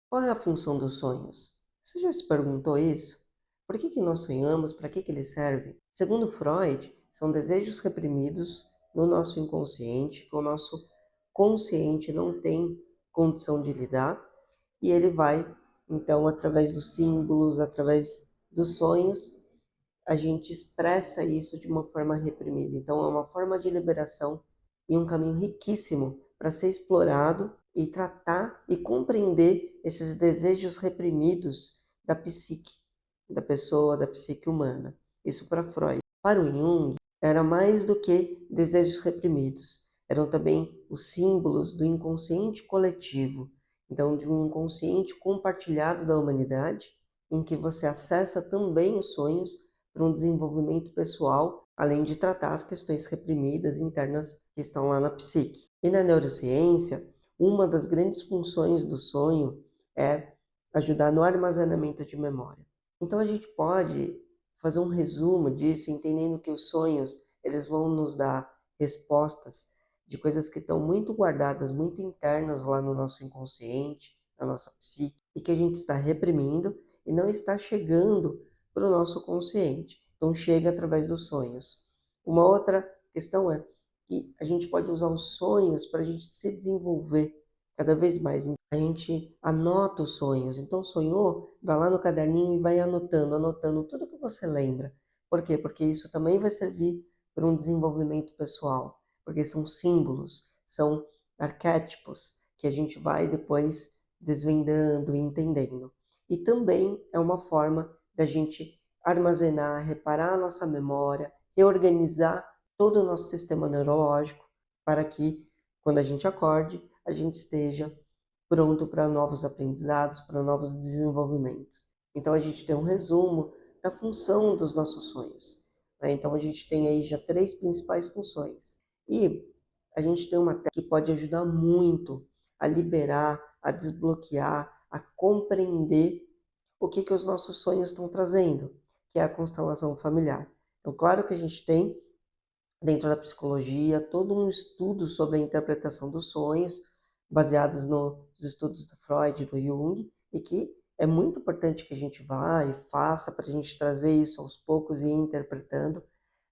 Qual é a função dos sonhos? Você já se perguntou isso? Por que que nós sonhamos? Para que que eles servem? Segundo Freud, são desejos reprimidos no nosso inconsciente, que o nosso consciente não tem condição de lidar, e ele vai, então, através dos símbolos, através dos sonhos, a gente expressa isso de uma forma reprimida. Então, é uma forma de liberação e um caminho riquíssimo para ser explorado e tratar e compreender esses desejos reprimidos da psique, da pessoa, da psique humana. Isso para Freud. Para o Jung, era mais do que desejos reprimidos, eram também os símbolos do inconsciente coletivo, então de um inconsciente compartilhado da humanidade, em que você acessa também os sonhos para um desenvolvimento pessoal, além de tratar as questões reprimidas internas que estão lá na psique. E na neurociência, uma das grandes funções do sonho é ajudar no armazenamento de memória. Então a gente pode fazer um resumo disso, entendendo que os sonhos, eles vão nos dar respostas de coisas que estão muito guardadas, muito internas lá no nosso inconsciente, na nossa psique, e que a gente está reprimindo e não está chegando para o nosso consciente. Então chega através dos sonhos. Uma outra questão é que a gente pode usar os sonhos para a gente se desenvolver cada vez mais. A gente anota os sonhos. Então sonhou, vai lá no caderninho e vai anotando, anotando tudo que você lembra. Por quê? Porque isso também vai servir para um desenvolvimento pessoal, porque são símbolos, são arquétipos que a gente vai depois desvendando e entendendo. E também é uma forma da gente armazenar, reparar a nossa memória, reorganizar todo o nosso sistema neurológico para que, quando a gente acorde, a gente esteja pronto para novos aprendizados, para novos desenvolvimentos. Então a gente tem um resumo da função dos nossos sonhos, né? Então a gente tem aí já três principais funções. E a gente tem uma técnica que pode ajudar muito a liberar, a desbloquear, a compreender o que que os nossos sonhos estão trazendo, que é a constelação familiar. Então, claro que a gente tem dentro da psicologia todo um estudo sobre a interpretação dos sonhos, baseados nos estudos do Freud e do Jung, e que é muito importante que a gente vá e faça para a gente trazer isso aos poucos e ir interpretando,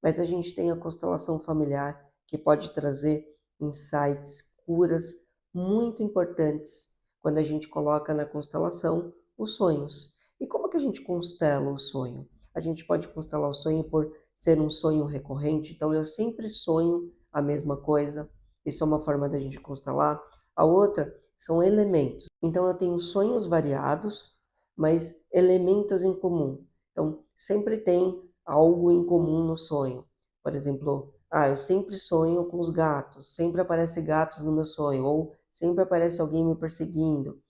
mas a gente tem a constelação familiar que pode trazer insights, curas muito importantes quando a gente coloca na constelação os sonhos. E como que a gente constela o sonho? A gente pode constelar o sonho por ser um sonho recorrente, então eu sempre sonho a mesma coisa. Isso é uma forma da gente constelar. A outra são elementos. Então eu tenho sonhos variados, mas elementos em comum. Então sempre tem algo em comum no sonho. Por exemplo, eu sempre sonho com os gatos, sempre aparece gatos no meu sonho, ou sempre aparece alguém me perseguindo,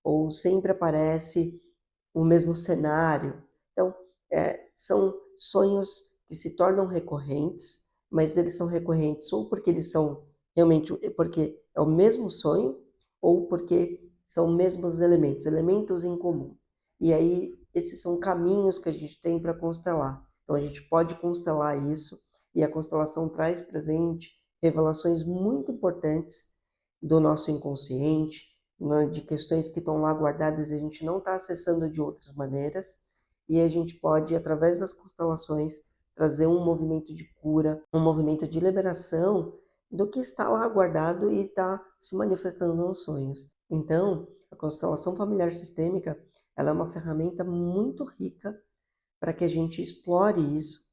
ou sempre aparece o mesmo cenário. Então, são sonhos que se tornam recorrentes, mas eles são recorrentes ou porque eles são realmente porque é o mesmo sonho, ou porque são os mesmos elementos, elementos em comum. E aí, esses são caminhos que a gente tem para constelar. Então, a gente pode constelar isso, e a constelação traz presente revelações muito importantes do nosso inconsciente, né, de questões que estão lá guardadas e a gente não está acessando de outras maneiras, e a gente pode, através das constelações, trazer um movimento de cura, um movimento de liberação do que está lá guardado e está se manifestando nos sonhos. Então, a constelação familiar sistêmica, ela é uma ferramenta muito rica para que a gente explore isso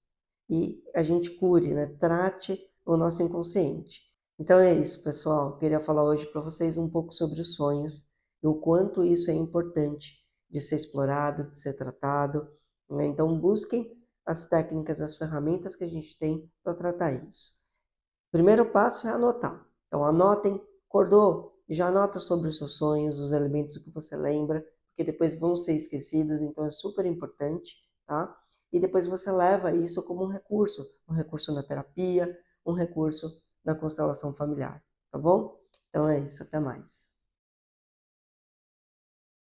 e a gente cure, né? Trate o nosso inconsciente. Então é isso, pessoal. Queria falar hoje para vocês um pouco sobre os sonhos e o quanto isso é importante de ser explorado, de ser tratado, né? Então busquem as técnicas, as ferramentas que a gente tem para tratar isso. O primeiro passo é anotar. Então anotem, acordou, já anota sobre os seus sonhos, os elementos que você lembra, porque depois vão ser esquecidos, então é super importante, tá? E depois você leva isso como um recurso na terapia, um recurso na constelação familiar, tá bom? Então é isso, até mais.